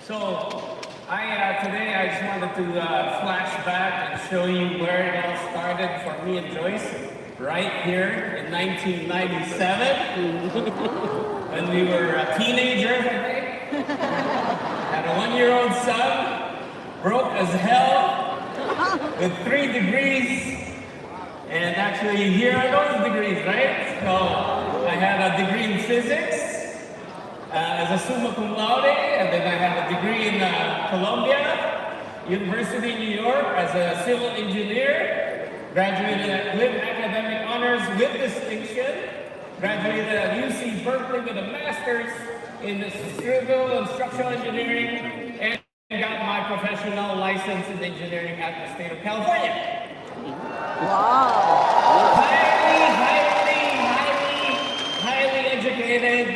So, today I just wanted to flash back and show you where it all started for me and Joyce, right here in 1997, when we were teenagers, I think. Had a 1-year-old son, broke as hell, with 3 degrees, and actually here are those degrees, right? So, I had a degree in physics, as a summa cum laude, and then I have a degree in Columbia University in New York as a civil engineer, graduated with academic honors with distinction, graduated at UC Berkeley with a master's in civil and structural engineering, and got my professional license in engineering at the state of California. Wow. Highly educated,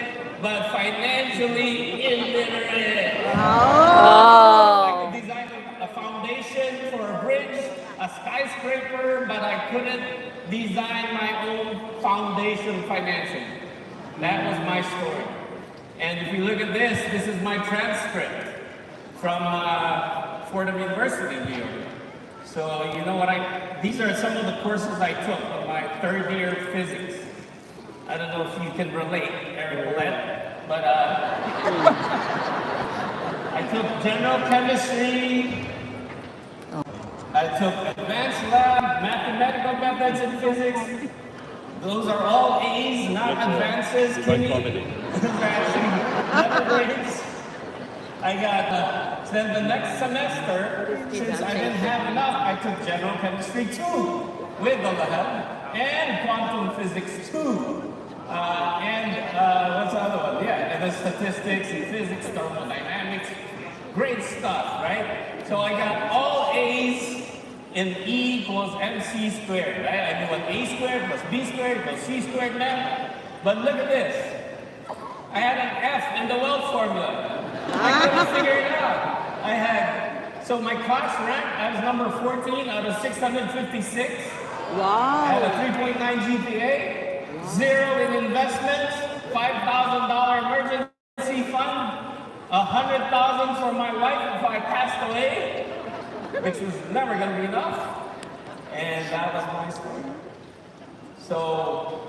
but financially illiterate. Oh. I could design a foundation for a bridge, a skyscraper, but I couldn't design my own foundation financially. That was my story. And if you look at this is my transcript from Fordham University in New York. So you know what these are some of the courses I took in my 3rd year of physics. I don't know if you can relate, Eric Willett, but I took general chemistry, I took advanced lab, mathematical methods in physics. Those are all A's, not advances. Letter grades. I got, then the next semester, since I didn't have enough, I took general chemistry 2 with the lab, and quantum physics 2. What's the other one? Yeah, and then statistics and physics, thermodynamics, great stuff, right? So I got all A's in E equals MC squared, right? I knew what A squared plus B squared equals C squared meant. But look at this. I had an F in the Welch formula. I couldn't figure it out. So my class rank, I was number 14 out of 656. Wow. I had a 3.9 GPA. 0 in investments, $5,000 emergency fund, $100,000 for my wife if I passed away, which was never going to be enough, and that was my story. So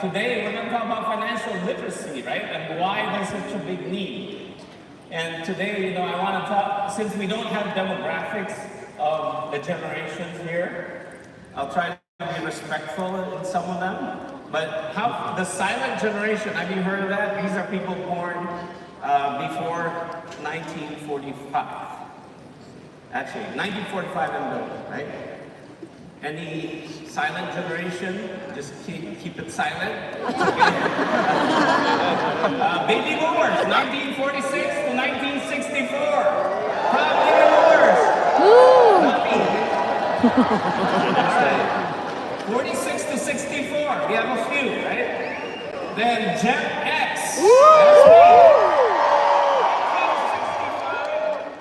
today we're going to talk about financial literacy, right, and why there's such a big need. And today, I want to talk, since we don't have demographics of the generations here, I'll try to be respectful in some of them. But how the silent generation, have you heard of that? These are people born before 1945. Actually, 1945 and below, right? Any silent generation, just keep it silent. Baby boomers, 1946 to 1964. Proud baby boomers. Not me. All right. 46 to 64, we have a few, right? Then Gen X, that's me.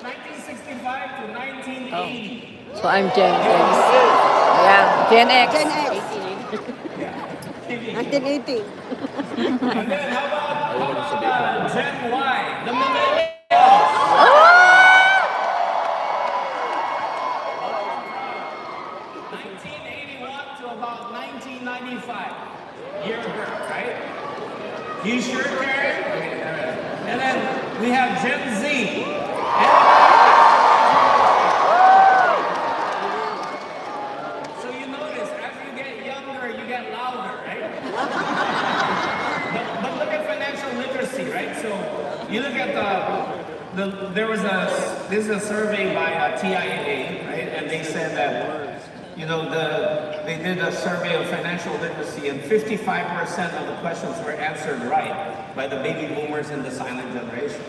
1965 to 1980. So I'm Gen X. Yeah, Gen X. Gen X. Yeah. 1980. And then how about Gen Y, the millennials? 1981 to about 1995. Year of birth, right? You sure, Karen? Okay, all right. And then we have Gen Z. So you notice, as you get younger, you get louder, right? but look at financial literacy, right? So you look at this is a survey by TIAA, right? And they said that, they did a survey of financial literacy, and 55% of the questions were answered right by the baby boomers in the silent generation.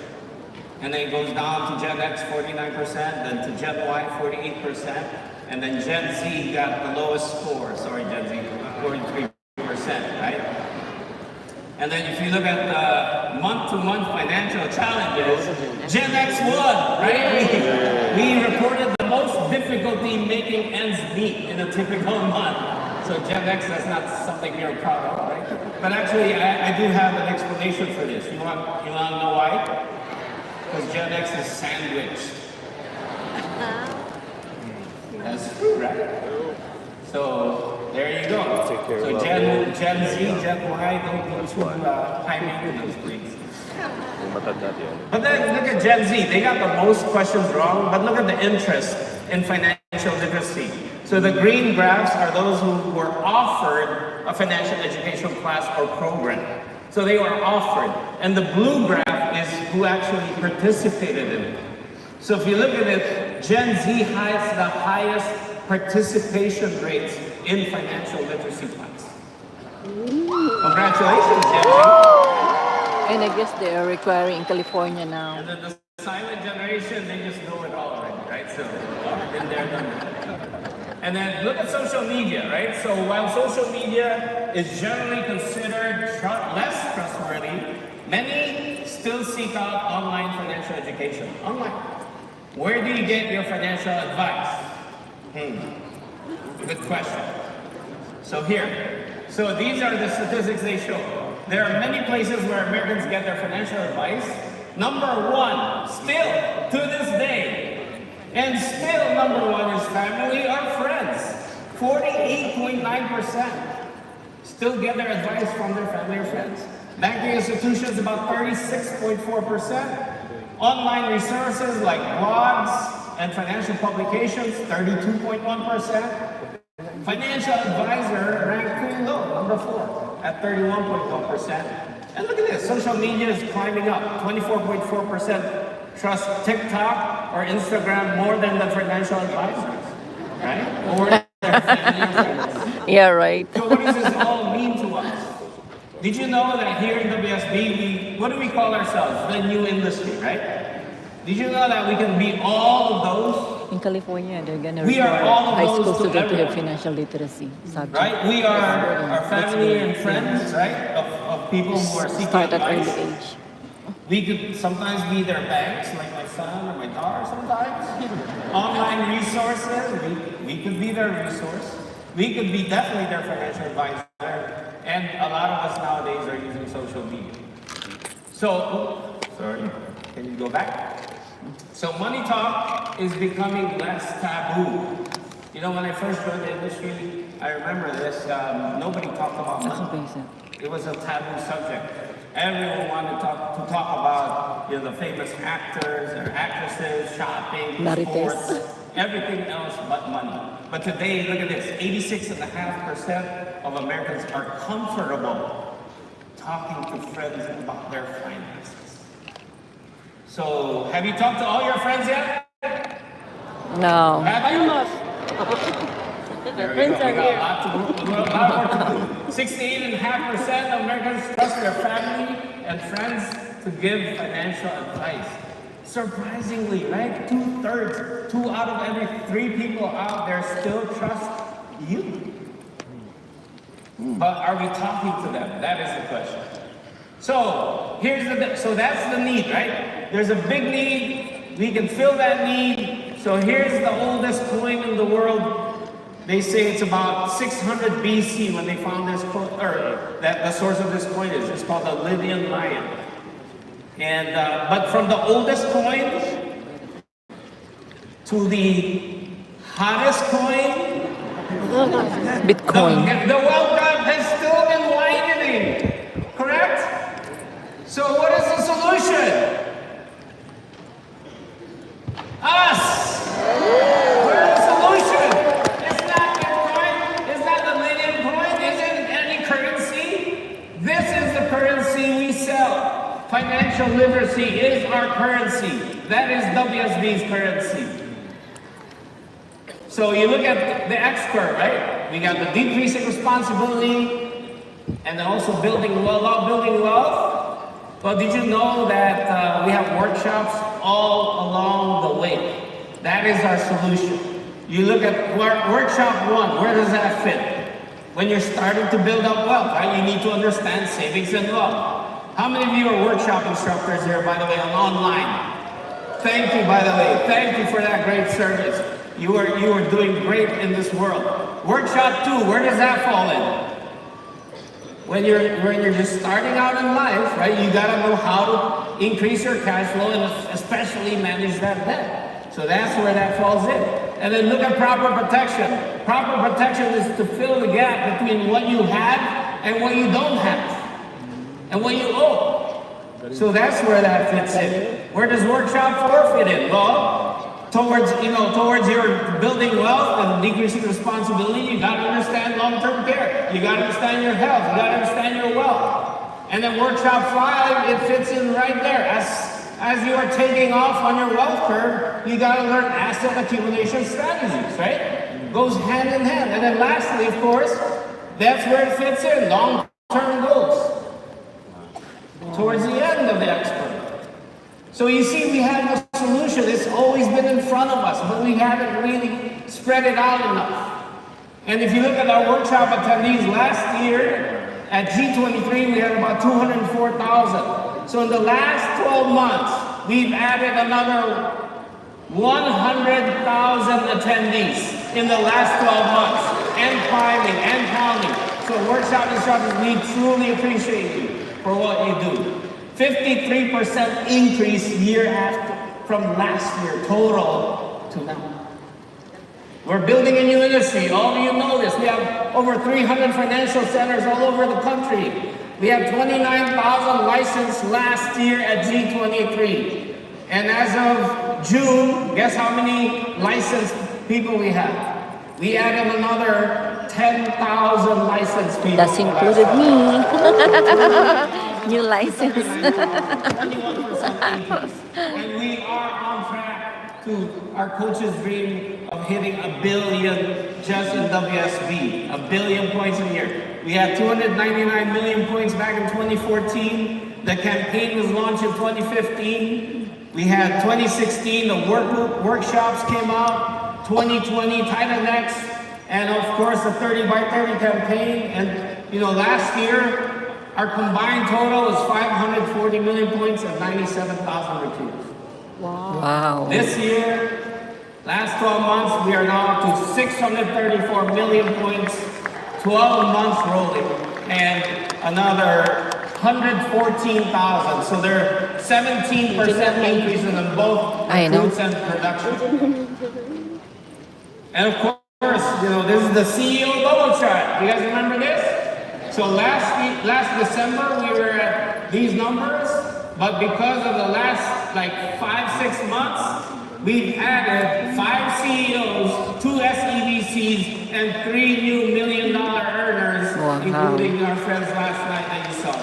And then it goes down to Gen X, 49%, then to Gen Y, 48%, and then Gen Z got the lowest score, Gen Z, 43%, right? And then if you look at the month-to-month financial challenges, Gen X won, right? We reported the most difficulty making ends meet in a typical month. So Gen X, that's not something you're proud of, right? But actually, I do have an explanation for this. You want to know why? because Gen X is sandwiched. That's true, right? So there you go. So Gen Z, Gen Y, don't go to high maintenance, please. But then look at Gen Z. They got the most questions wrong, but look at the interest in financial literacy. So the green graphs are those who were offered a financial education class or program. So they were offered. And the blue graph is who actually participated in it. So if you look at it, Gen Z has the highest participation rates in financial literacy class. Congratulations, Gen Z. And I guess they are requiring in California now. And then the silent generation, they just know it all already, right? So, been there, done that. And then look at social media, right? So while social media is generally considered less trustworthy, many still seek out online financial education. Online. Where do you get your financial advice? Good question. So here. So these are the statistics they show. There are many places where Americans get their financial advice. Number one, still to this day, and still number one is family or friends. 48.9% still get their advice from their family or friends. Banking institutions, about 36.4%. Online resources like blogs and financial publications, 32.1%. Financial advisor ranked pretty low, number 4, at 31.1%. And look at this, social media is climbing up. 24.4% trust TikTok or Instagram more than the financial advisors, right? Or their family and friends. Yeah, right. So what does this all mean to us? Did you know that here in WSB, what do we call ourselves? The new industry, right? Did you know that we can be all of those? In California, they're gonna We are require all of high those school to students to have everyone. financial literacy subject. Right? We are our family and friends, right? Of people who are seeking Start at early advice. age. We could sometimes be their banks, like my son or my daughter sometimes. Online resources, we could be their resource. We could be definitely their financial advisor. And a lot of us nowadays are using social media. So, sorry, can you go back? So money talk is becoming less taboo. You know, when I first joined the industry, I remember this, nobody talked about money. It was a taboo subject. Everyone wanted to talk about, you know, the famous actors or actresses, shopping, sports, everything else but money. But today, look at this, 86.5% of Americans are comfortable talking to friends about their finances. So, have you talked to all your friends yet? No. Have you? Their friends are here. A lot more to do. 68.5% of Americans trust their family and friends to give financial advice. Surprisingly, right? 2/3, 2 out of every 3 people out there still trust you. But are we talking to them? That is the question. So so that's the need, right? There's a big need. We can fill that need. So here's the oldest coin in the world. They say it's about 600 BC when they found this coin, or that the source of this coin is. It's called the Lydian lion. And but from the oldest coin to the hottest coin, Bitcoin. the wealth gap has still been widening. Correct? So what is the solution? Us. We're the solution. It's not Bitcoin. It's not the Lydian coin. Isn't any currency. This is the currency we sell. Financial literacy is our currency. That is WSB's currency. So you look at the X curve, right? We got the decreasing responsibility and then also building wealth. Well, did you know that we have workshops all along the way? That is our solution. You look at workshop 1, where does that fit? When you're starting to build up wealth, right? You need to understand savings and wealth. How many of you are workshop instructors here, by the way, online? Thank you, by the way. Thank you for that great service. You are doing great in this world. Workshop 2, where does that fall in? when you're just starting out in life, right? You got to know how to increase your cash flow and especially manage that debt. So that's where that falls in. And then look at proper protection. Proper protection is to fill the gap between what you have and what you don't have, and what you owe. So that's where that fits in. Where does Workshop 4 fit in? Well, towards your building wealth and decreasing responsibility, you got to understand long-term care. You got to understand your health. You got to understand your wealth. And then Workshop 5, it fits in right there. As you are taking off on your wealth curve, you got to learn asset accumulation strategies, right? Goes hand in hand. And then lastly, of course, that's where it fits in, long-term goals. Towards the end of the expert. So you see, we have the solution. It's always been in front of us, but we haven't really spread it out enough. And if you look at our workshop attendees last year, at G23, we had about 204,000. So in the last 12 months, we've added another 100,000 attendees in the last 12 months, and climbing and pounding. So workshop instructors, we truly appreciate you for what you do. 53% increase year after, from last year total to now. We're building a new industry. All of you know this. We have over 300 financial centers all over the country. We have 29,000 licensed last year at G23. And as of June, guess how many licensed people we have? We added another 10,000 licensed people. That's included me. New license. 21% increase. And we are on track to our coach's dream of hitting 1 billion just in WSB. 1 billion points a year. We had 299 million points back in 2014. The campaign was launched in 2015. We had 2016, the workshops came out. 2020, Titan X, and of course the 30 by 30 campaign. And last year, our combined total was 540 million points and 97,000 recruits. Wow. This year, last 12 months, we are now up to 634 million points, 12 months rolling, and another 114,000. So they're 17% increase in both recruits and production. And of course, this is the CEO bubble chart. You guys remember this? So last December, we were at these numbers, but because of the last 5-6 months, we've added 5 CEOs, 2 SEVCs, and 3 new $1 million earners, including our friends last night that you saw.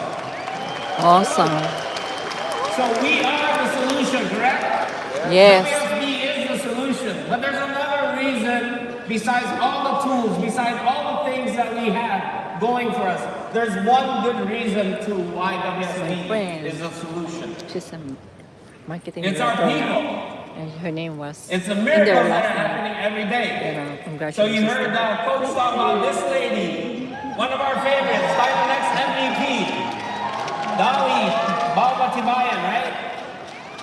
Awesome. So we are the solution, correct? Yes. WSB is the solution. But there's another reason, besides all the tools, besides all the things that we have going for us, there's one good reason to why WSB is a solution. She's a marketing It's our people. And her name was. It's a miracle that are happening every day. Congratulations. So you heard that coach talk about this lady, one of our favorites, Titan X MVP, Dolly Balbatibayan, right?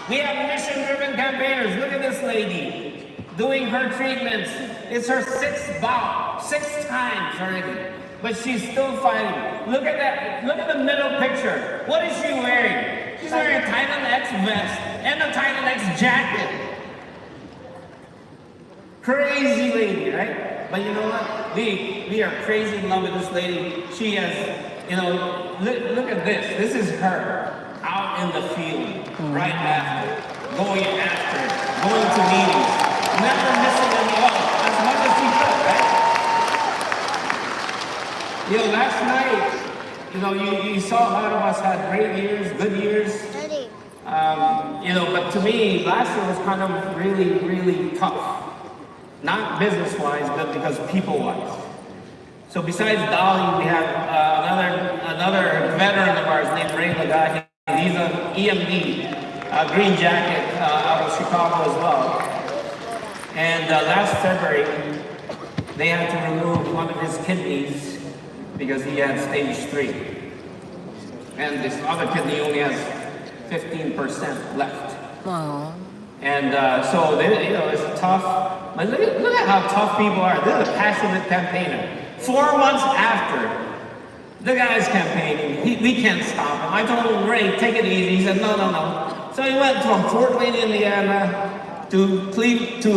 We have mission-driven campaigners. Look at this lady doing her treatments. It's her 6th bout, 6 times already, but she's still fighting. Look at that. Look at the middle picture. What is she wearing? She's wearing a Titan X vest and a Titan X jacket. Crazy lady, right? But you know what? We are crazy in love with this lady. She has, look at this. This is her out in the field, right after, going after it, going to meetings, never missing a meeting, as much as she could, right? Last night, you saw a lot of us had great years, good years. But to me, last year was kind of really, really tough. Not business-wise, but because people-wise. So besides Dolly, we have another veteran of ours named Ray Lagahi. He's an EMD, green jacket out of Chicago as well. And last February, they had to remove one of his kidneys because he had stage 3. And this other kidney only has 15% left. Wow. And so, it's tough. But look at how tough people are. This is a passionate campaigner. 4 months after the guy's campaigning. We can't stop him. I told him, Ray, take it easy. He said, no, no, no. So he went from Fort Wayne, Indiana to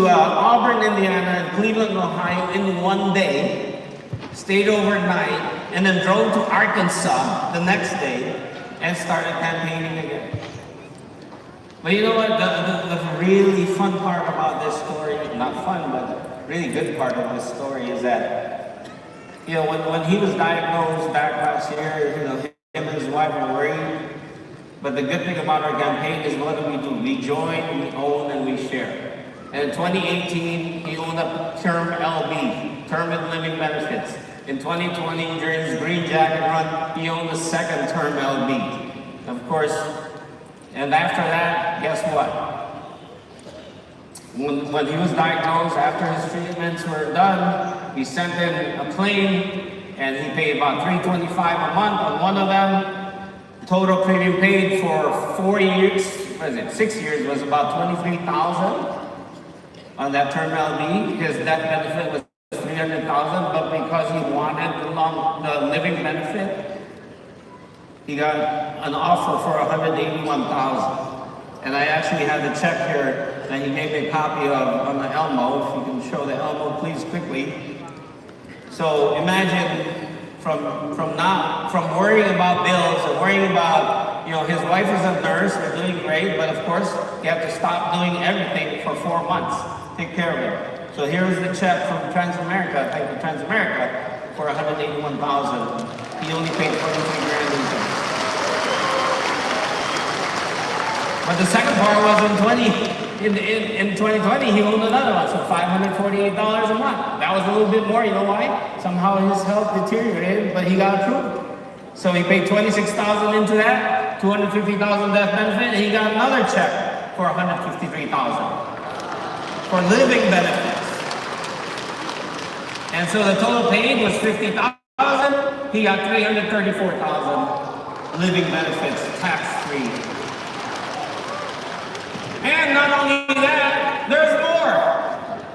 Auburn, Indiana, and Cleveland, Ohio in one day, stayed overnight, and then drove to Arkansas the next day and started campaigning again. But you know what? The really fun part about this story, not fun, but really good part of this story is that, you know, when he was diagnosed back last year, you know, him and his wife were worried. But the good thing about our campaign is what do? We join, we own, and we share. And in 2018, he owned up Term LB, Term and Living Benefits. In 2020, during his Green Jacket run, he owned the second Term LB. Of course, and after that, guess what? When he was diagnosed, after his treatments were done, we sent in a claim, and he paid about $325 a month on one of them. Total premium paid for 4 years, 6 years, was about $23,000 on that Term LB. His death benefit was $300,000, but because he wanted the living benefit, he got an offer for $181,000. And I actually have the check here that he gave me a copy of on the Elmo. If you can show the Elmo, please, quickly. So imagine from worrying about bills and worrying about, you know, his wife is a nurse, they're doing great, but of course, you have to stop doing everything for 4 months. Take care of it. So here's the check from Transamerica, thank you Transamerica, for $181,000. He only paid $23,000 in tax. But the second part was in 2020, he owned another one, so $548 a month. That was a little bit more, you know why? Somehow his health deteriorated, but he got approved. So he paid $26,000 into that, $250,000 death benefit, and he got another check for $153,000 for living benefits. And so the total paid was $50,000. He got $334,000 living benefits, tax-free. And not only that, there's more.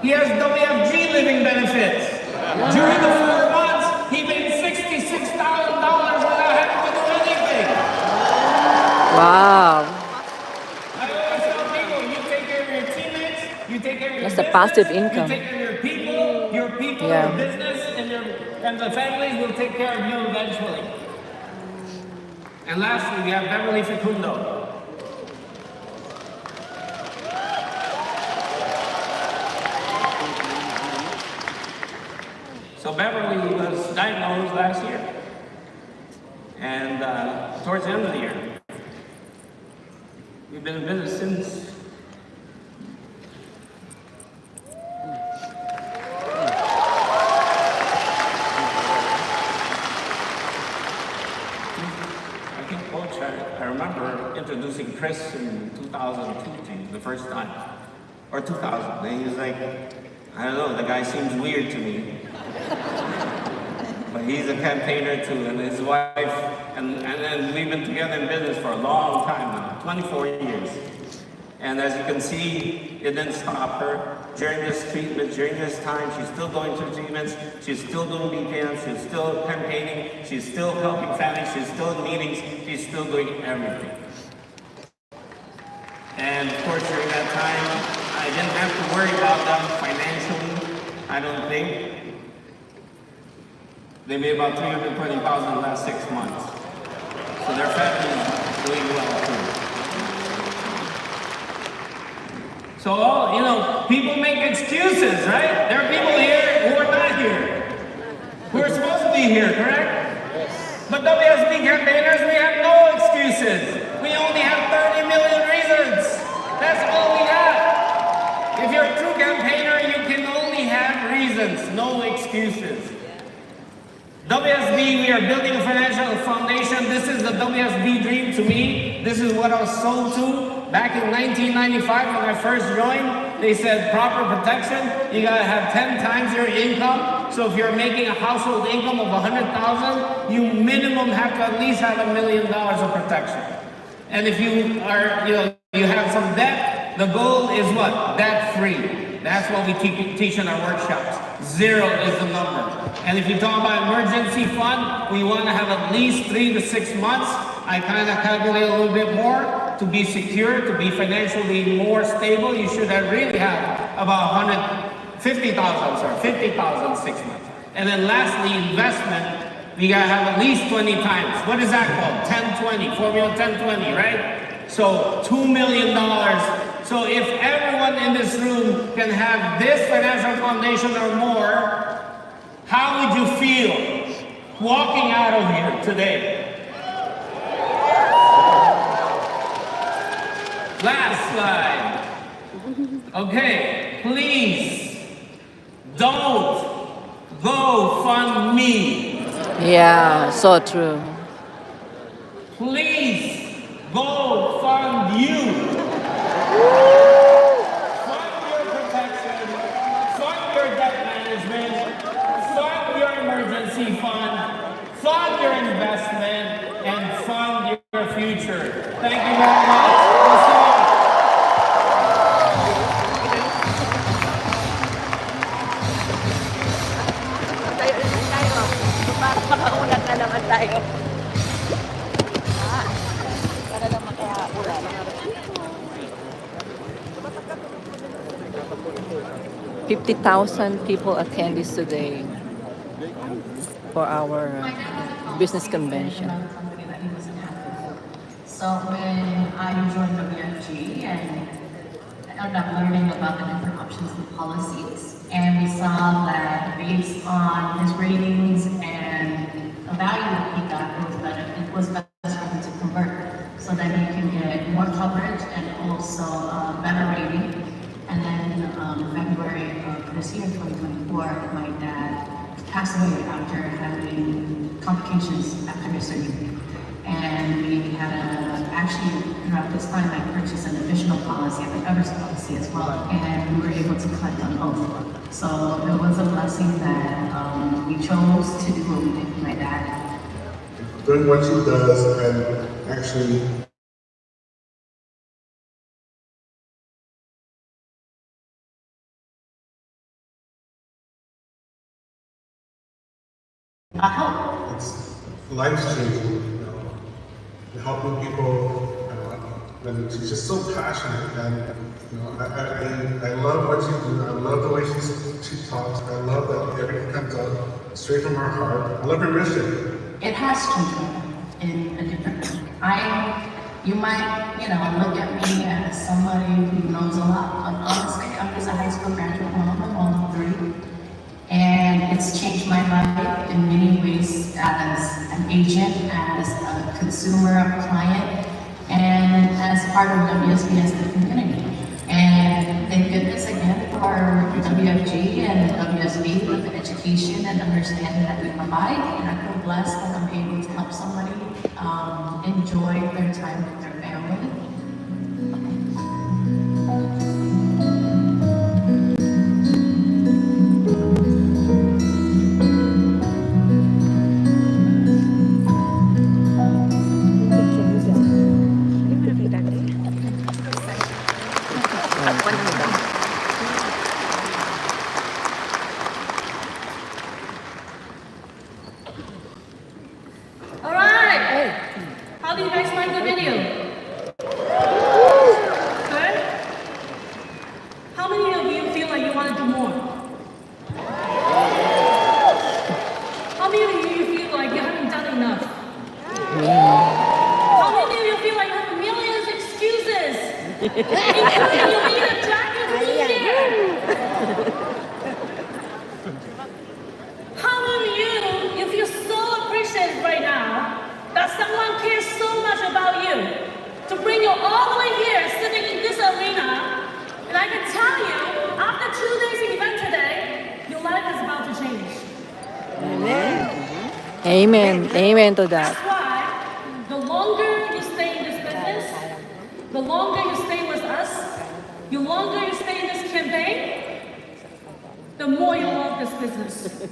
He has WFG living benefits. During the 4 months, he made $66,000 without having to do anything. Wow. I always tell people, you take care of your teammates, you take care of your That's the business, passive income. you take care of your people, Yeah. your business, and the families will take care of you eventually. And lastly, we have Beverly Facundo. So Beverly was diagnosed last year, and towards the end of the year. We've been in business since. I think Coach, I remember introducing Chris in 2002, the first time, or 2000. And he was like, I don't know, the guy seems weird to me. But he's a campaigner too, and his wife, and we've been together in business for a long time now, 24 years. And as you can see, it didn't stop her. During this treatment, during this time, she's still going through treatments, she's still doing BPMs, she's still campaigning, she's still helping families, she's still in meetings, she's still doing everything. And of course, during that time, I didn't have to worry about them financially, I don't think. They made about $320,000 in the last 6 months. So their family is doing well too. So, you know, people make excuses, right? There are people here who are not here, who are supposed to be here, correct? Yes. But WSB campaigners, we have no excuses. We only have 30 million reasons. That's all we have. If you're a true campaigner, you can only have reasons, no excuses. WSB, we are building a financial foundation. This is the WSB dream to me. This is what I was sold to. Back in 1995 when I first joined, they said proper protection, you gotta have 10 times your income. So if you're making a household income of $100,000, you minimum have to at least have $1 million of protection. And if you are, you have some debt, the goal is what? Debt free. That's what we teach in our workshops. Zero is the number. And if you talk about emergency fund, we want to have at least 3 to 6 months. I kind of calculate a little bit more to be secure, to be financially more stable. You should really have about 50,000, 6 months. And then lastly, investment, we gotta have at least 20 times. What is that called? 10-20, formula 10-20, right? So $2 million. So if everyone in this room can have this financial foundation or more, how would you feel walking out of here today? Last slide. Okay, please don't go fund me. Yeah, so true. Please go fund you. Fund your protection, fund your debt management, fund your emergency fund, fund your investment, and fund your future. Thank you very much. Makaulat na naman tayo. Para lang makaulat. 50,000 people attend this today for our business convention. So when I joined WFG and I ended up learning about the different options and policies, and we saw that based on his ratings and the value that he got, it was best for him to convert so that he can get more coverage and also better rating. And then in February of this year, 2024, my dad passed away after having complications after his surgery. And we had actually, throughout this time, I purchased an additional policy, a coverage policy as well, and we were able to collect on both. So it was a blessing that we chose to do what we did with my dad. Doing what he does and actually it's life-changing, you know, helping people, and she's just so passionate, and you know, I love what you do. I love the way she talks. I love that everything comes out straight from her heart. I love her mission. It has changed in a different way. You might, look at me as somebody who knows a lot, but honestly, I'm just a high school graduate, I'm 30. And it's changed my life in many ways as an agent, as a consumer, a client, and as part of WSB as the community. And thank goodness again for WFG and WSB with the education and understanding that we provide. And I feel blessed that I'm able to help somebody enjoy their time with their family. How do you guys like the video? Good? How many of you feel like you want to do more? How many of you feel like you haven't done enough? How many of you feel like you have millions of excuses? Including you need a jacket to be here. How many of you feel so appreciated right now that someone cares so much about you to bring you all the way here, sitting in this arena? And I can tell you, after 2 days event today, your life is about to change. Amen. Amen to that. That's why the longer you stay in this business, the longer you stay with us, the longer you stay in this campaign, the more you love this business.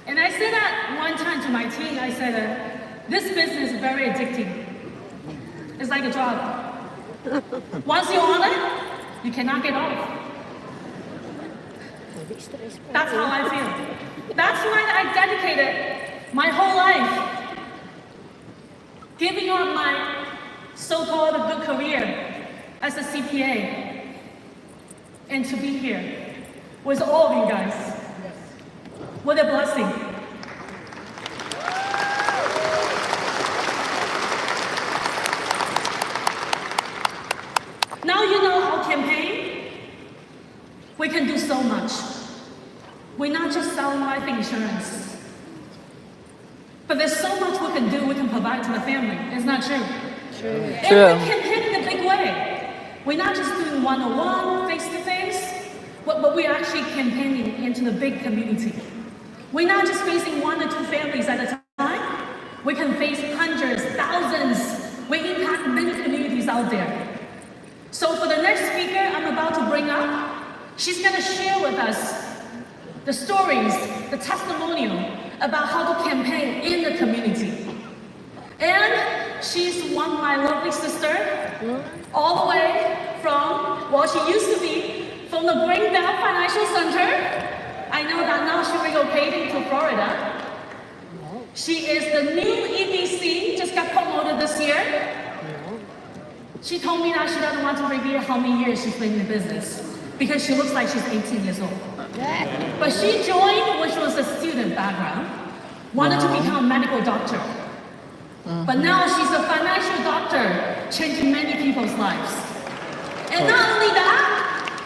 And I said that one time to my team, I said, this business is very addicting. It's like a drug. Once you're on it, you cannot get off. That's how I feel. That's why I dedicated my whole life giving up my so-called good career as a CPA and to be here with all of you guys. What a blessing. Now you know our campaign, we can do so much. We're not just selling life insurance, but there's so much we can do, we can provide to the family. It's not true. True. And we campaign in a big way. We're not just doing one-on-one, face-to-face, but we're actually campaigning into the big community. We're not just facing 1 or 2 families at a time. We can face hundreds, thousands. We impact many communities out there. So for the next speaker I'm about to bring up, she's going to share with us the stories, the testimonial about how to campaign in the community. And she's my lovely sister, all the way from, well, she used to be from the Braindown Financial Center. I know that now she relocated to Florida. She is the new EDC, just got promoted this year. She told me that she doesn't want to reveal how many years she's been in the business because she looks like she's 18 years old. But she joined, which was a student background, wanted to become a medical doctor. But now she's a financial doctor, changing many people's lives. And not only that,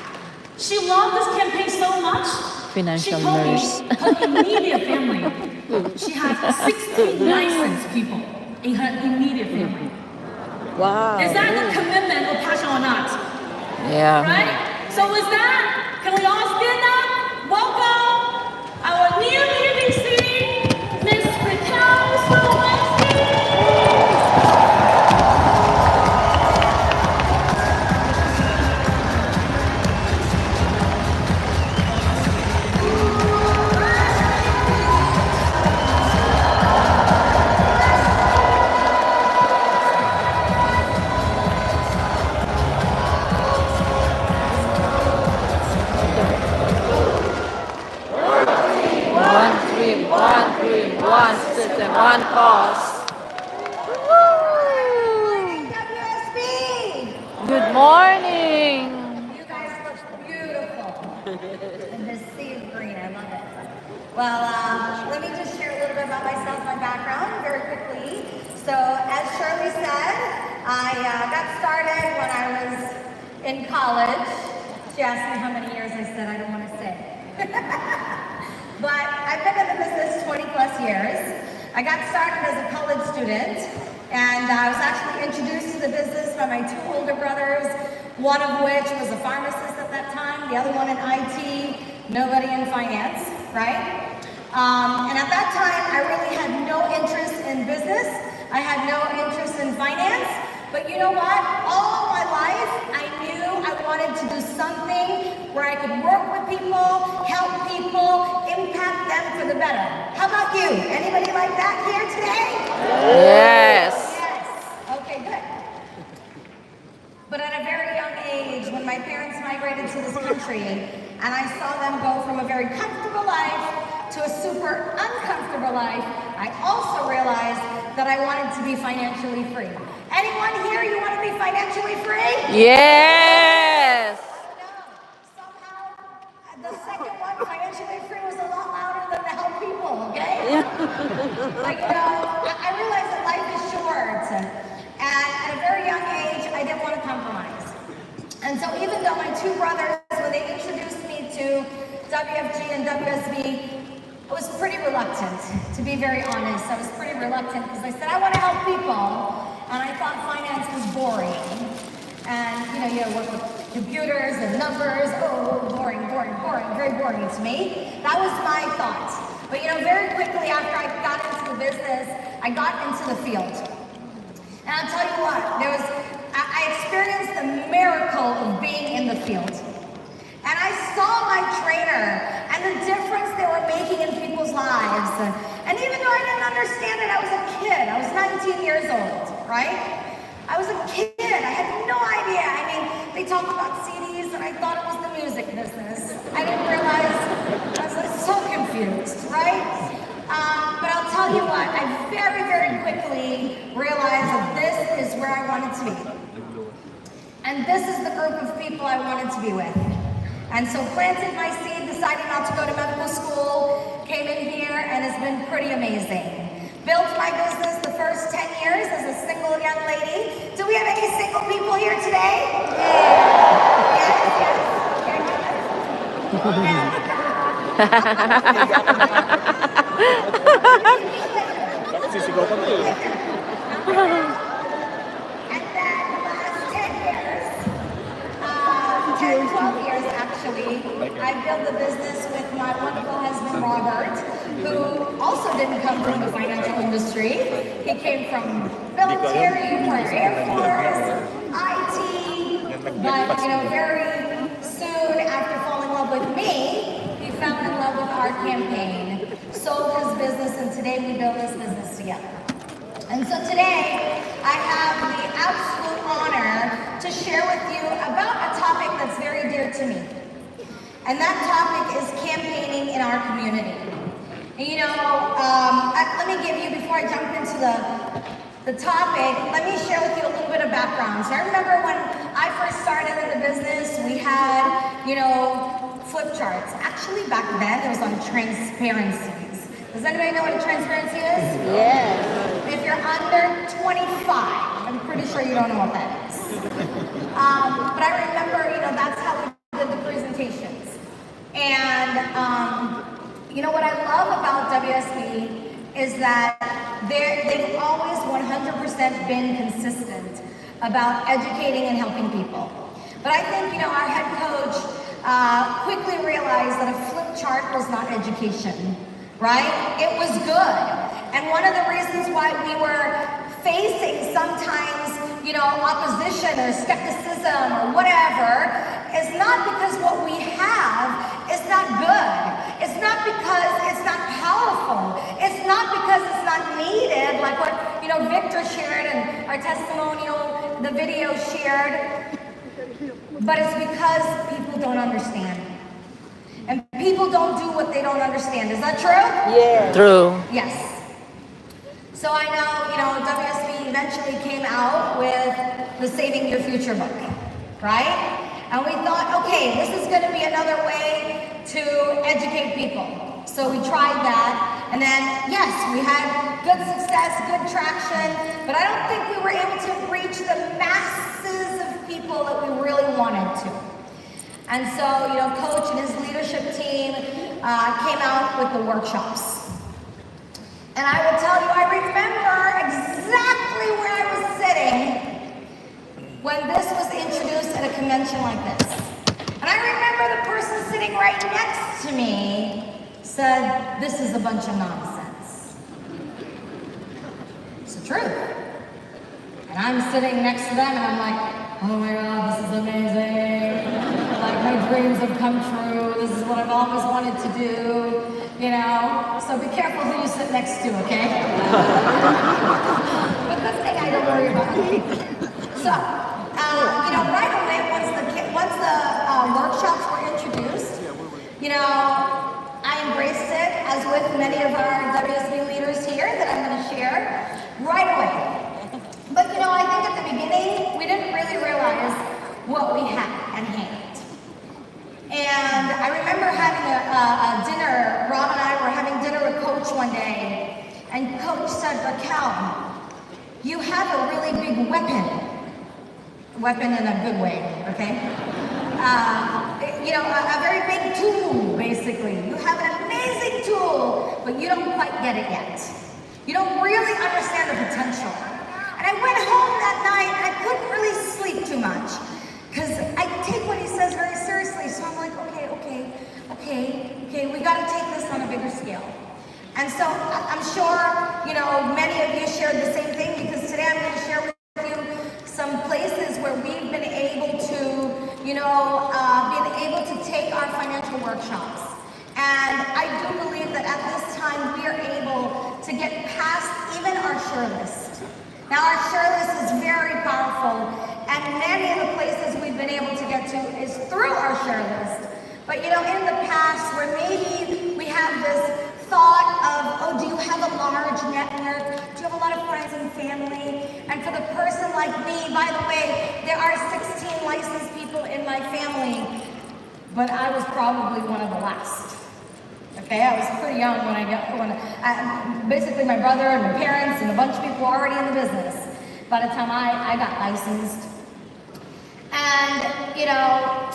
she loved this campaign so much, Financial she told nurse. me her immediate family, she has 16 licensed people in her immediate family. Wow. Is that the commitment or passion or not? Yeah. Right? So with that, can we all stand up? Welcome our new EDC, Miss Raquel. One system, one cause. WSB! Good morning. You guys look beautiful. And this sea of green, I love it. Well, let me just share a little bit about myself, my background, very quickly. So, as Shirley said, I got started when I was in college. She asked me how many years. I said I don't want to say. But I've been in the business 20 plus years. I got started as a college student, and I was actually introduced to the business by my 2 older brothers, one of which was a pharmacist at that time, the other one in IT, nobody in finance, right? And at that time, I really had no interest in business. I had no interest in finance. But you know what? All my life, I knew I wanted to do something where I could work with people, help people, impact them for the better. How about you? Anybody like that here today? Yes. Yes. Okay, good. But at a very young age, when my parents migrated to this country, and I saw them go from a very comfortable life to a super uncomfortable life, I also realized that I wanted to be financially free. Anyone here, you want to be financially free? Yes. No. Somehow, the second one, financially free, was a lot louder than to help people, okay? Like, you know, I realized that life is short. And at a very young age, I didn't want to compromise. And so even though my 2 brothers, when they introduced me to WFG and WSB, I was pretty reluctant, to be very honest. I was pretty reluctant because I said, I want to help people. And I thought finance was boring. And, you work with computers and numbers. Oh, boring, very boring to me. That was my thought. But, very quickly after I got into the business, I got into the field. And I'll tell you what, I experienced the miracle of being in the field. And I saw my trainer and the difference they were making in people's lives. And even though I didn't understand it, I was a kid. I was 19 years old, right? I was a kid. I had no idea. I mean, they talked about CDs and I thought it was the music business. I didn't realize confused, right? But I'll tell you what, I very, very quickly realized that this is where I wanted to be. And this is the group of people I wanted to be with. And so planted my seed, decided not to go to medical school, came in here, and it's been pretty amazing. Built my business the first 10 years as a single young lady. Do we have any single people here today? Yes, yes. And then the last 10 years, 10, 12 years actually, I built a business with my wonderful husband, Robert, who also didn't come from the financial industry. He came from military, Air Force, IT, but very soon after falling in love with me, he fell in love with our campaign, sold his business, and today we built this business together. And so today, I have the absolute honor to share with you about a topic that's very dear to me. And that topic is campaigning in our community. And let me give you, before I jump into the topic, let me share with you a little bit of background. So I remember when I first started in the business, we had, flip charts. Actually, back then, it was on transparencies. Does anybody know what a transparency is? Yes. If you're under 25, I'm pretty sure you don't know what that is. But I remember, that's how we did the presentations. And, what I love about WSB is that they've always 100% been consistent about educating and helping people. But I think, our head coach quickly realized that a flip chart was not education, right? It was good. And one of the reasons why we were facing sometimes, opposition or skepticism or whatever is not because what we have is not good. It's not because it's not powerful. It's not because it's not needed, like what, Victor shared and our testimonial, the video shared. But it's because people don't understand. And people don't do what they don't understand. Is that true? Yeah. True. Yes. So I know, WSB eventually came out with the Saving Your Future book, right? And we thought, okay, this is going to be another way to educate people. So we tried that. And then, yes, we had good success, good traction, but I don't think we were able to reach the masses of people that we really wanted to. And so, Coach and his leadership team came out with the workshops. And I will tell you, I remember exactly where I was sitting when this was introduced at a convention like this. And I remember the person sitting right next to me said, "This is a bunch of nonsense." It's the truth. And I'm sitting next to them and I'm like, "Oh my God, this is amazing. Like my dreams have come true. This is what I've always wanted to do." So be careful who you sit next to, okay? But this thing I don't worry about. So, right away, once the workshops were introduced, I embraced it, as with many of our WSB leaders here that I'm going to share, right away. But, I think at the beginning, we didn't really realize what we had at hand. And I remember having a dinner, Rob and I were having dinner with Coach one day, and Coach said, "Raquel, you have a really big weapon." Weapon in a good way, okay? A very big tool, basically. You have an amazing tool, but you don't quite get it yet. You don't really understand the potential. And I went home that night, and I couldn't really sleep too much, because I take what he says very seriously. So I'm like, okay, we got to take this on a bigger scale. And so I'm sure, many of you shared the same thing, because today I'm going to share with you some places where we've been able to, take our financial workshops. And I do believe that at this time we are able to get past even our share list. Now our share list is very powerful, and many of the places we've been able to get to is through our share list. But in the past, where maybe we have this thought of, oh, do you have a large network? Do you have a lot of friends and family? And for the person like me, by the way, there are 16 licensed people in my family, but I was probably one of the last. Okay, I was pretty young basically my brother and my parents and a bunch of people were already in the business by the time I got licensed. And,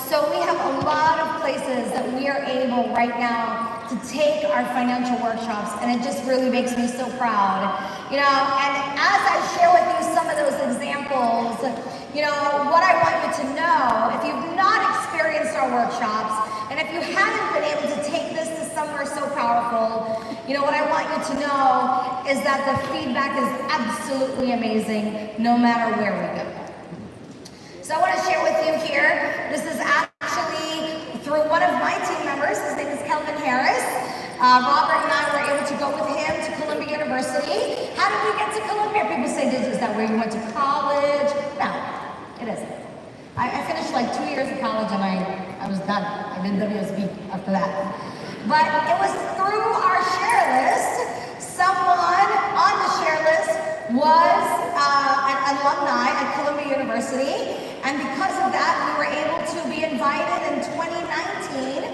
so we have a lot of places that we are able right now to take our financial workshops, and it just really makes me so proud. And as I share with you some of those examples, what I want you to know, if you've not experienced our workshops, and if you haven't been able to take this to somewhere so powerful, what I want you to know is that the feedback is absolutely amazing, no matter where we go. So I want to share with you here, this is actually through one of my team members, his name is Kelvin Harris. Robert and I were able to go with him to Columbia University. How did we get to Columbia? People say, is that where you went to college? No, it isn't. I finished like 2 years of college and I was done. I did WSB after that. But it was through our share list, someone on the share list was an alumni at Columbia University. And because of that, we were able to be invited in 2019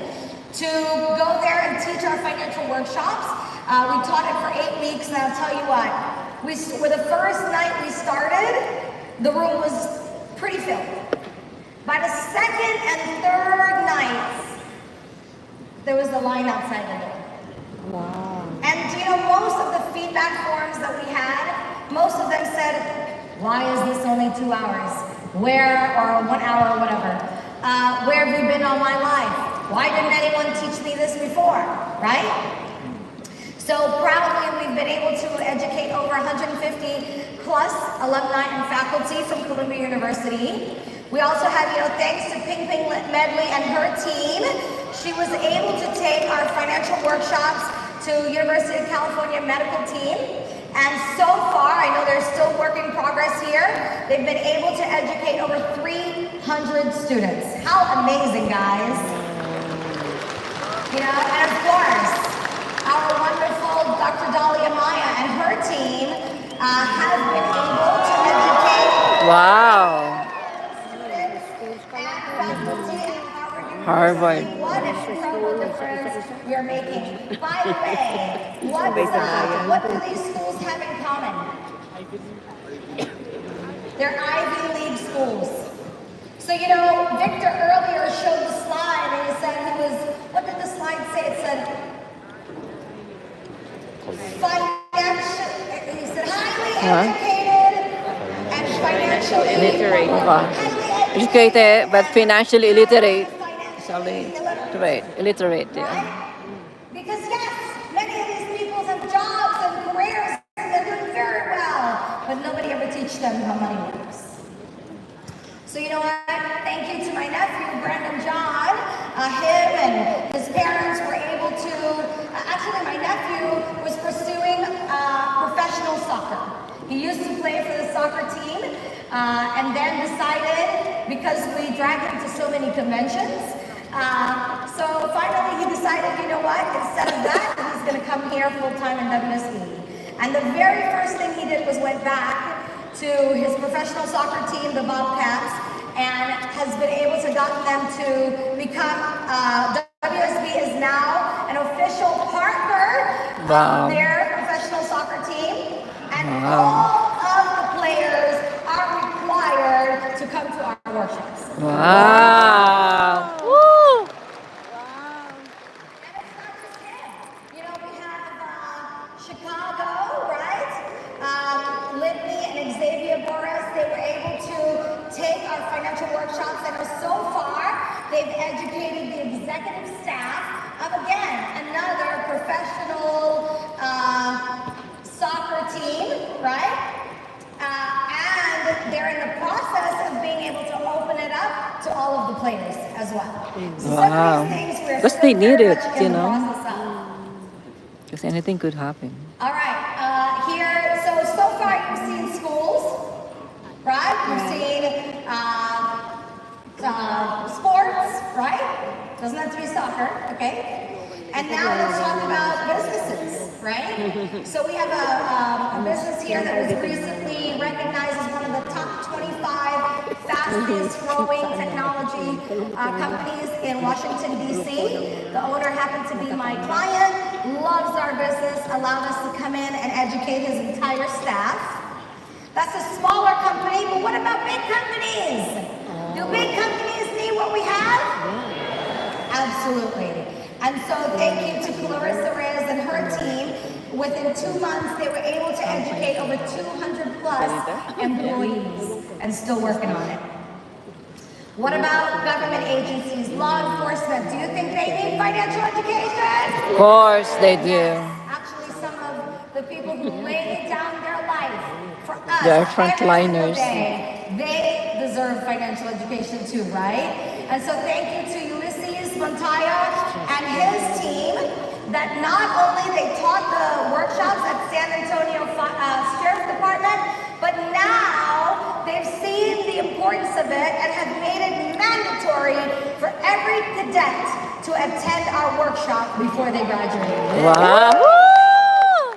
to go there and teach our financial workshops. We taught it for 8 weeks, and I'll tell you what, for the first night we started, the room was pretty filled. By the second and third nights, there was the line outside the door. Wow. And most of the feedback forms that we had, most of them said, why is this only 2 hours? Where, or 1 hour, or whatever. Where have you been all my life? Why didn't anyone teach me this before, right? So proudly, we've been able to educate over 150 plus alumni and faculty from Columbia University. We also have, thanks to Ping Ping Medley and her team, she was able to take our financial workshops to University of California medical team. And so far, I know there's still work in progress here, they've been able to educate over 300 students. How amazing, guys. And of course, our wonderful Dr. Dahlia Maya and her team have been able to educate Wow. students and faculty at Harvard. What an incredible difference you're making. By the way, what do these schools have in common? They're Ivy League schools. So, Victor earlier showed the slide and he said what did the slide say? It said, he said highly educated and financially Illiterate. Educated but financially illiterate. Illiterate, yeah. Right? Because yes, many of these people have jobs and careers and they're doing very well, but nobody ever teaches them how money works. So you know what? Thank you to my nephew, Brandon John. Him and his parents were able to, actually my nephew was pursuing professional soccer. He used to play for the soccer team and then decided, because we dragged him to so many conventions, so finally he decided, instead of that, he's going to come here full-time in WSB. And the very first thing he did was went back to his professional soccer team, the Bobcats, and has been able to get them to become, WSB is now an official partner of their professional soccer team. And all of the players are required to come to our workshops. Wow. Woo. And it's not just him. We have Chicago, right? Libby and Xavier Boris, they were able to take our financial workshops, and so far, they've educated the executive staff of, again, another professional soccer team, right? And they're in the process of being able to open it up to all of the players as well. So some of these things we're Because still they need very it, much in the process of. Because anything could happen. All right, here, so far you've seen schools, right? You've seen sports, right? Doesn't have to be soccer, okay? And now let's talk about businesses, right? So we have a business here that was recently recognized as one of the top 25 fastest growing technology companies in Washington, D.C. The owner happened to be my client, loves our business, allowed us to come in and educate his entire staff. That's a smaller company, but what about big companies? Do big companies need what we have? Absolutely. And so thank you to Clarissa Reyes and her team. Within 2 months, they were able to educate over 200 plus employees and still working on it. What about government agencies, law enforcement? Do you think they need financial education? Of course they do. Actually, some of the people who laid down their life for us, They're every single frontliners. day, they deserve financial education too, right? And so thank you to Ulysses Montoya and his team that not only they taught the workshops at San Antonio Sheriff's Department, but now they've seen the importance of it and have made it mandatory for every cadet to attend our workshop before they graduate. Wow. Woo!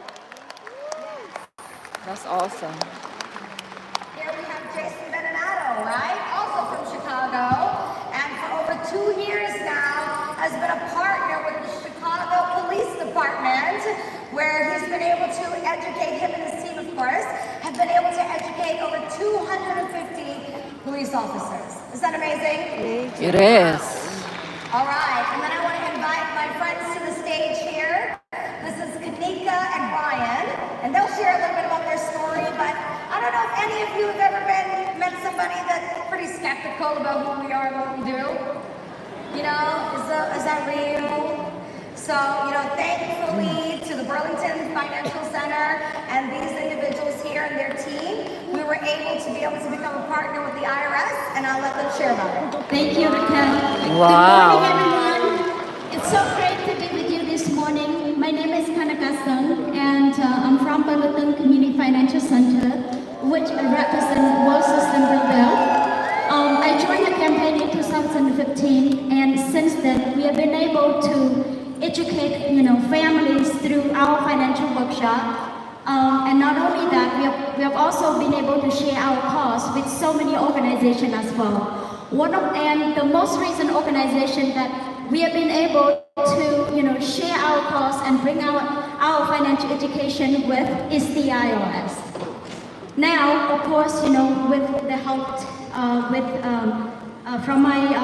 That's awesome. Here we have Jason Benenato, right? Also from Chicago, and for over 2 years now has been a partner with the Chicago Police Department, where he's been able to educate, him and his team, of course, have been able to educate over 250 police officers. Is that amazing? It is. All right, and then I want to invite my friends to the stage here. This is Kanika and Brian, and they'll share a little bit about their story, but I don't know if any of you have ever met somebody that's pretty skeptical about who we are and what we do. You know, is that real? So, you know, thankfully to the Burlington Financial Center and these individuals here and their team, we were able to become a partner with the IRS, and I'll let them share about it. Thank you, Raquel. Wow. Good morning, everyone. It's so great to be with you this morning. My name is Kanakasan, and I'm from Burlington Community Financial Center, which represents World System Builder. I joined the campaign in 2015, and since then we have been able to educate, families through our financial workshop. And not only that, we have also been able to share our costs with so many organizations as well. And the most recent organization that we have been able to, share our costs and bring our financial education with is the IRS. Now, of course, with the help from my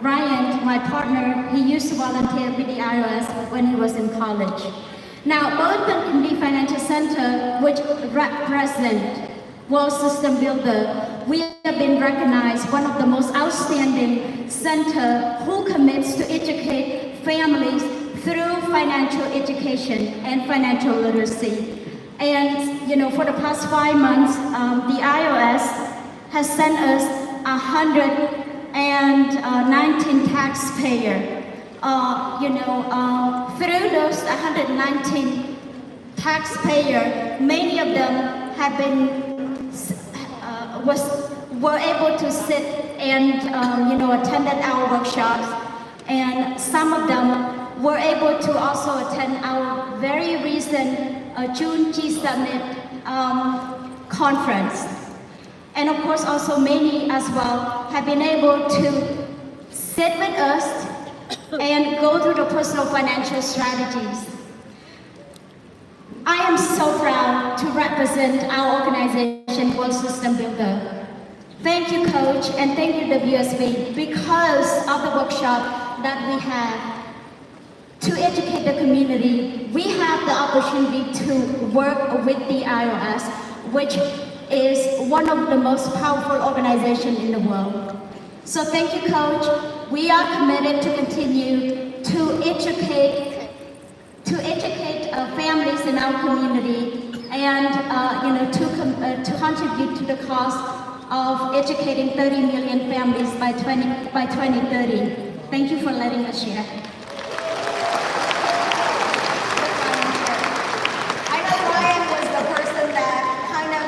Ryan, my partner, he used to volunteer with the IRS when he was in college. Now, Burlington Community Financial Center, which represents World System Builder, we have been recognized one of the most outstanding center who commits to educate families through financial education and financial literacy. And, for the past 5 months, the IRS has sent us 119 taxpayers. Through those 119 taxpayers, many of them have were able to sit and attended our workshops, and some of them were able to also attend our very recent June G Summit conference. And of course, also many as well have been able to sit with us and go through the personal financial strategies. I am so proud to represent our organization, World System Builder. Thank you, Coach, and thank you, WSB, because of the workshop that we have to educate the community. We have the opportunity to work with the IRS, which is one of the most powerful organizations in the world. So thank you, Coach. We are committed to continue to educate families in our community, and to contribute to the cost of educating 30 million families by 2030. Thank you for letting us share. I know Ryan was the person that kind of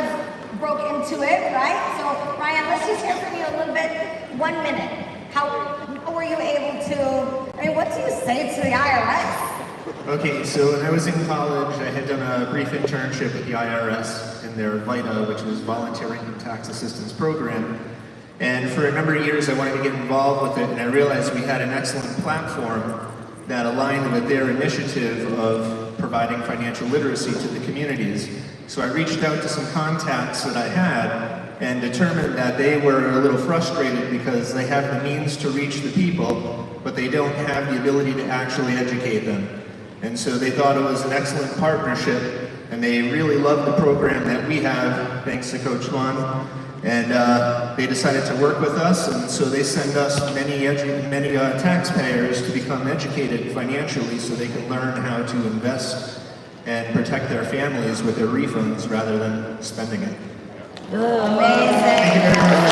broke into it, right? So Ryan, let's just hear from you a little bit. 1 minute. How were you able to, what do you say to the IRS? Okay, so when I was in college, I had done a brief internship with the IRS in their VITA, which is Voluntary Income Tax Assistance Program. And for a number of years, I wanted to get involved with it, and I realized we had an excellent platform that aligned with their initiative of providing financial literacy to the communities. So I reached out to some contacts that I had and determined that they were a little frustrated because they have the means to reach the people, but they don't have the ability to actually educate them. And so they thought it was an excellent partnership, and they really loved the program that we have, thanks to Coach Juan. And they decided to work with us, and so they send us many taxpayers to become educated financially so they can learn how to invest and protect their families with their refunds rather than spending it. Amazing. Thank you very much.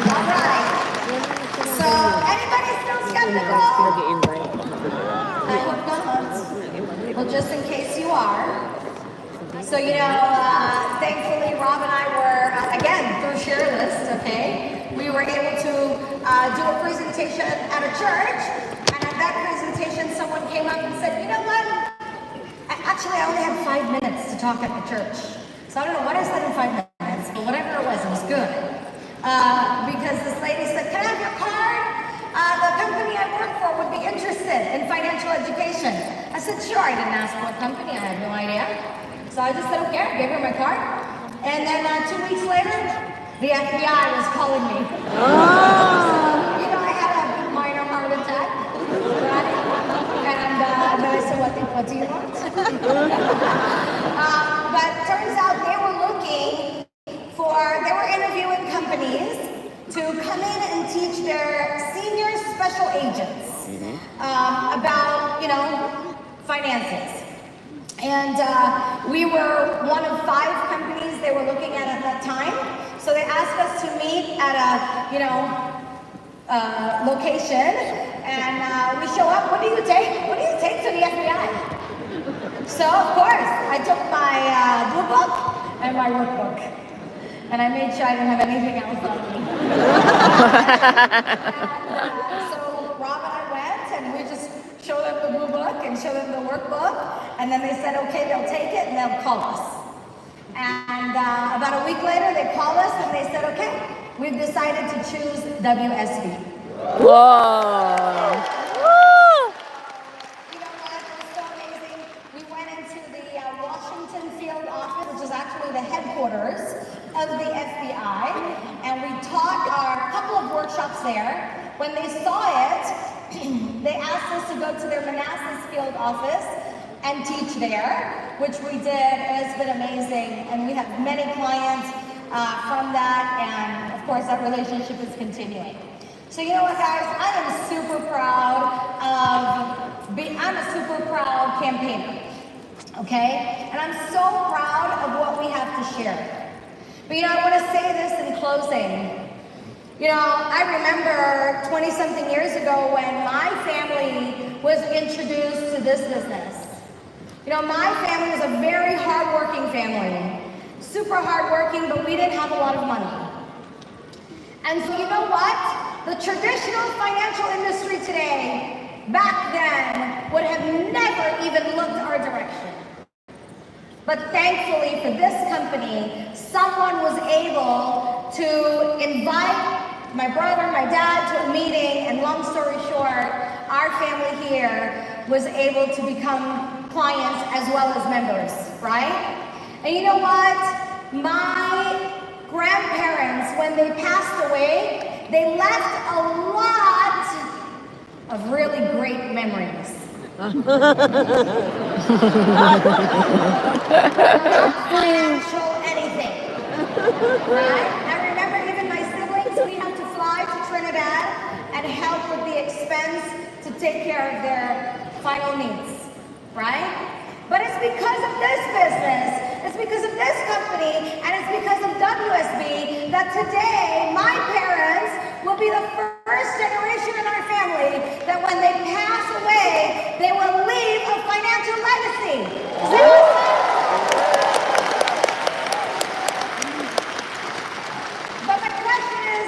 All right. So, anybody still skeptical? I hope not. Well, just in case you are. So, thankfully, Rob and I were, again, through ShareList, okay, we were able to do a presentation at a church, and at that presentation, someone came up and said, you know what, I only had 5 minutes to talk at the church. So I don't know what I said in 5 minutes, but whatever it was good. Because this lady said, can I have your card? The company I work for would be interested in financial education. I said, sure. I didn't ask what company, I had no idea. So I just said, okay, I gave her my card. And then 2 weeks later, the FBI was calling me. So, I had a minor heart attack, right? And then I said, what do you want? But turns out they were interviewing companies to come in and teach their senior special agents about, finances. And we were one of 5 companies they were looking at that time. So they asked us to meet at a, location. And we show up. What do you take? What do you take to the FBI? So of course, I took my blue book and my workbook. And I made sure I didn't have anything else on me. So Rob and I went and we just showed them the blue book and showed them the workbook, and then they said, okay, they'll take it and they'll call us. And about a week later, they called us and they said, okay, we've decided to choose WSB. Whoa! You know what? It was so amazing. We went into the Washington field office, which is actually the headquarters of the FBI, and we taught a couple of workshops there. When they saw it, they asked us to go to their Manassas field office and teach there, which we did, and it's been amazing. And we have many clients from that, and of course that relationship is continuing. So you know what, guys, I am super proud I'm a super proud campaigner, okay? And I'm so proud of what we have to share. But I want to say this in closing. I remember 20-something years ago when my family was introduced to this business. My family was a very hardworking family. Super hardworking, but we didn't have a lot of money. And so you know what? The traditional financial industry today, back then, would have never even looked our direction. But thankfully for this company, someone was able to invite my brother, my dad to a meeting, and long story short, our family here was able to become clients as well as members, right? And you know what? My grandparents, when they passed away, they left a lot of really great memories. Not financial anything, right? I remember even my siblings, we had to fly to Trinidad and help with the expense to take care of their final needs, right? But it's because of this business, it's because of this company, and it's because of WSB that today my parents will be the first generation in our family that when they pass away, they will leave a financial legacy. Does that make sense? But the question is,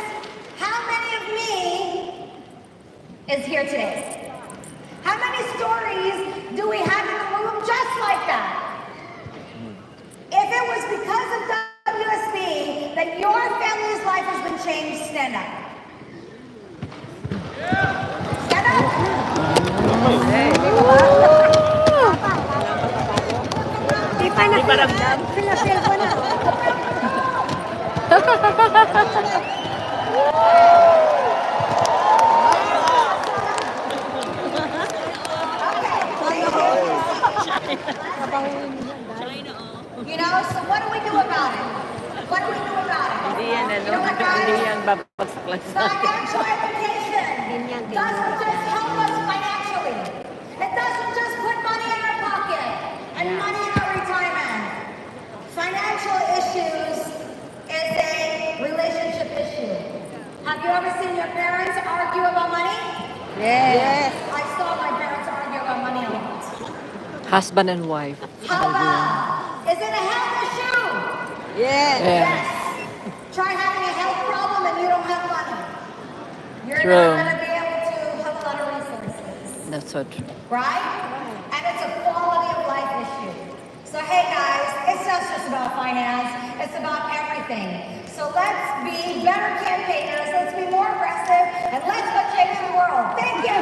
how many of me is here today? How many stories do we have in the room just like that? If it was because of WSB that your family's life has been changed, stand up. Stand up. Di pa ramdam. You know, so what do we do about it? What do we do about it? Hindi yan, You know what, Hindi guys? yan babagsak lang sa akin. Financial education doesn't just help us financially. It doesn't just put money in our pocket and money in our retirement. Financial issues is a relationship issue. Have you ever seen your parents argue about money? Yes. I saw my parents argue about money a lot. Husband and wife. How about, is it a health issue? Yes. Yes. Try having a health problem and you don't have money. You're True. not going to be able to have a lot of resources. That's so true. Right? And it's a quality of life issue. So hey guys, it's not just about finance, it's about everything. So let's be better campaigners, let's be more aggressive, and let's go change the world. Thank you!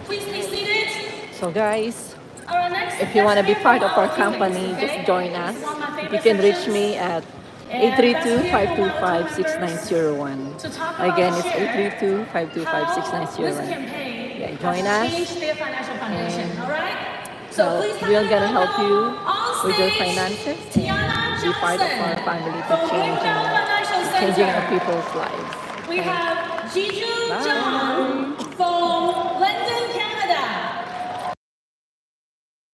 Please be seated. So guys, Our next if you want to be guest part of speaker our company, okay? just join us. This is one of my You favorite can reach sessions. me at And that's here for our 832-525-6901. to talk about Again, it's share how this 832-525-6901. campaign Yeah, join has us. changed their financial foundation, And all right? So please we're gonna help you on with your stage, finances. Tiana Be part of Johnson our family to from Windmill Financial changing Center. our people's lives. We Okay? have Jiju Bye. John